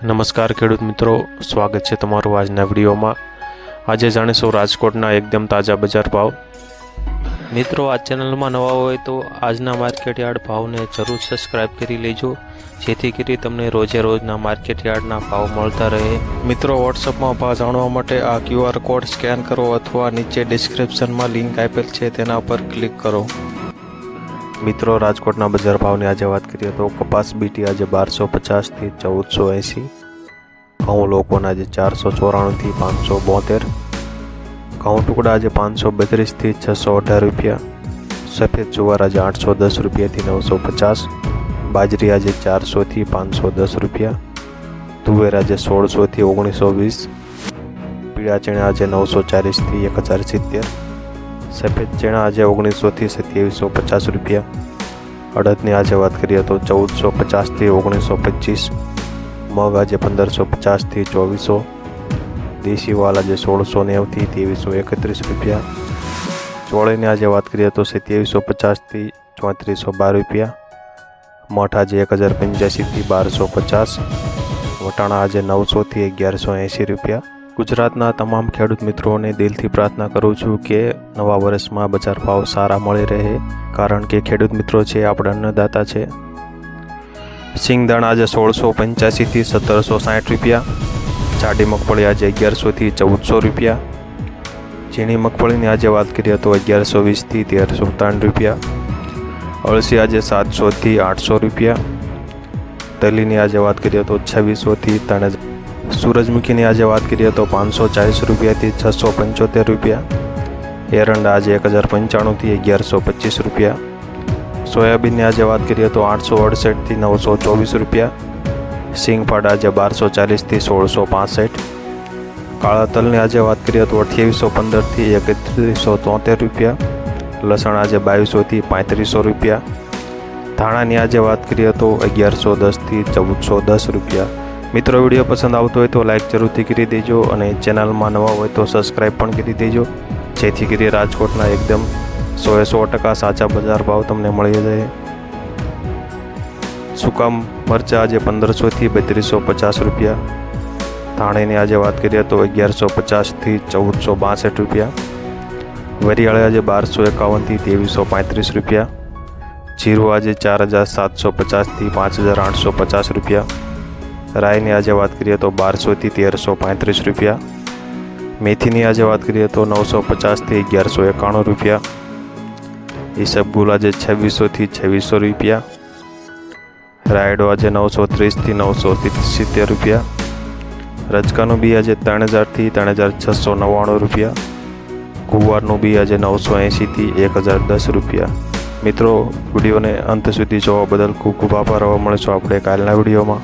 નમસ્કાર ખેડૂત મિત્રો, સ્વાગત છે તમારું આજના વિડીયોમાં। આજે જાણીશું રાજકોટના એકદમ તાજા બજાર ભાવ। મિત્રો, આ ચેનલમાં નવા હોય તો આજના માર્કેટ યાર્ડ ભાવને જરૂર સબસ્ક્રાઇબ કરી લેજો, જેથી કરી તમને રોજે રોજના માર્કેટ યાર્ડના ભાવ મળતા રહે। મિત્રો, વોટ્સઅપમાં ભાવ જાણવા માટે આ QR કોડ સ્કેન કરો અથવા નીચે ડિસ્ક્રિપ્શનમાં લિંક આપેલ છે તેના પર ક્લિક કરો। મિત્રો, રાજકોટના બજાર ભાવની આજે વાત કરીએ તો કપાસ બીટી આજે 1250 થી 1480, ઘઉં લોકોના આજે 494 થી 572, ઘઉં ટુકડા આજે 532 થી 618 રૂપિયા, સફેદ જુવાર આજે 810 રૂપિયાથી 950, બાજરી આજે 400 થી 510 રૂપિયા, તુવેર આજે 1600 થી 1920, પીળા ચણા આજે 940 થી 1070, સફેદ ચણા આજે 1900 થી 2750 રૂપિયા, અડદની આજે વાત કરીએ તો 1450 થી 1925, મગ આજે 1550 થી 2400, દેશી વાલ આજે 1690 થી 2331 રૂપિયા, ચોળીની આજે વાત કરીએ તો 2750 થી 3412 રૂપિયા, મઠ આજે 1085 થી 1250, વટાણા આજે 900 થી 1180 રૂપિયા। ગુજરાતના તમામ ખેડૂત મિત્રોને દિલથી પ્રાર્થના કરું છું કે નવા વર્ષમાં બજાર ભાવ સારા મળી રહે, કારણ કે ખેડૂત મિત્રો છે આપણા અન્નદાતા છે। સિંગદાણા આજે 1685 થી 1760 રૂપિયા, જાડી મગફળી આજે 1100 થી 1400 રૂપિયા, ઝીણી મગફળીની આજે વાત કરીએ તો 1120 થી 1303 રૂપિયા, અળસી આજે 700 થી 800 રૂપિયા, તલીની આજે વાત કરીએ તો 2600 થી 3000, સૂરજમુખીની આજે વાત કરીએ તો 540 રૂપિયાથી 675 રૂપિયા, એરંડા આજે 1095 થી 1125 રૂપિયા, સોયાબીનની આજે વાત કરીએ તો 868 થી 924 રૂપિયા, સિંગફાડા આજે 1240 થી 1665, કાળા તલની આજે વાત કરીએ તો 2815 થી 3173 રૂપિયા, લસણ આજે 2200 થી 3500 રૂપિયા, ધાણાની આજે વાત કરીએ તો 1110 થી 1410 રૂપિયા। મિત્રો, વિડીયો પસંદ આવતો હોય તો લાઇક જરૂરથી કરી દેજો અને ચેનલમાં નવા હોય તો સબસ્ક્રાઈબ પણ કરી દેજો, જેથી કરી રાજકોટના એકદમ 100% સાચા બજાર ભાવ તમને મળી જાય। સૂકા મરચાં આજે 1500 થી 3250 રૂપિયા, ધાણીની આજે વાત કરીએ તો 1150 થી 1462 રૂપિયા, વરિયાળી આજે 1251 થી 2335 રૂપિયા, જીરું આજે 4750 થી 5850 રૂપિયા, રાઈની આજે વાત કરીએ તો 1200 થી 1335 રૂપિયા, મેથીની આજે વાત કરીએ તો 950 થી 1191 રૂપિયા, ઈસબગુલ આજે 2600 થી 2600 રૂપિયા, રાયડો આજે 930 થી 970 રૂપિયા, રજકાનું બી આજે 3000 થી 3699 રૂપિયા, ગુવારનું બી આજે 980 થી 1010 રૂપિયા। મિત્રો, વિડીયોને અંત સુધી જોવા બદલ ખૂબ ખૂબ આભાર। મળીશું આપણે કાલના વિડીયોમાં।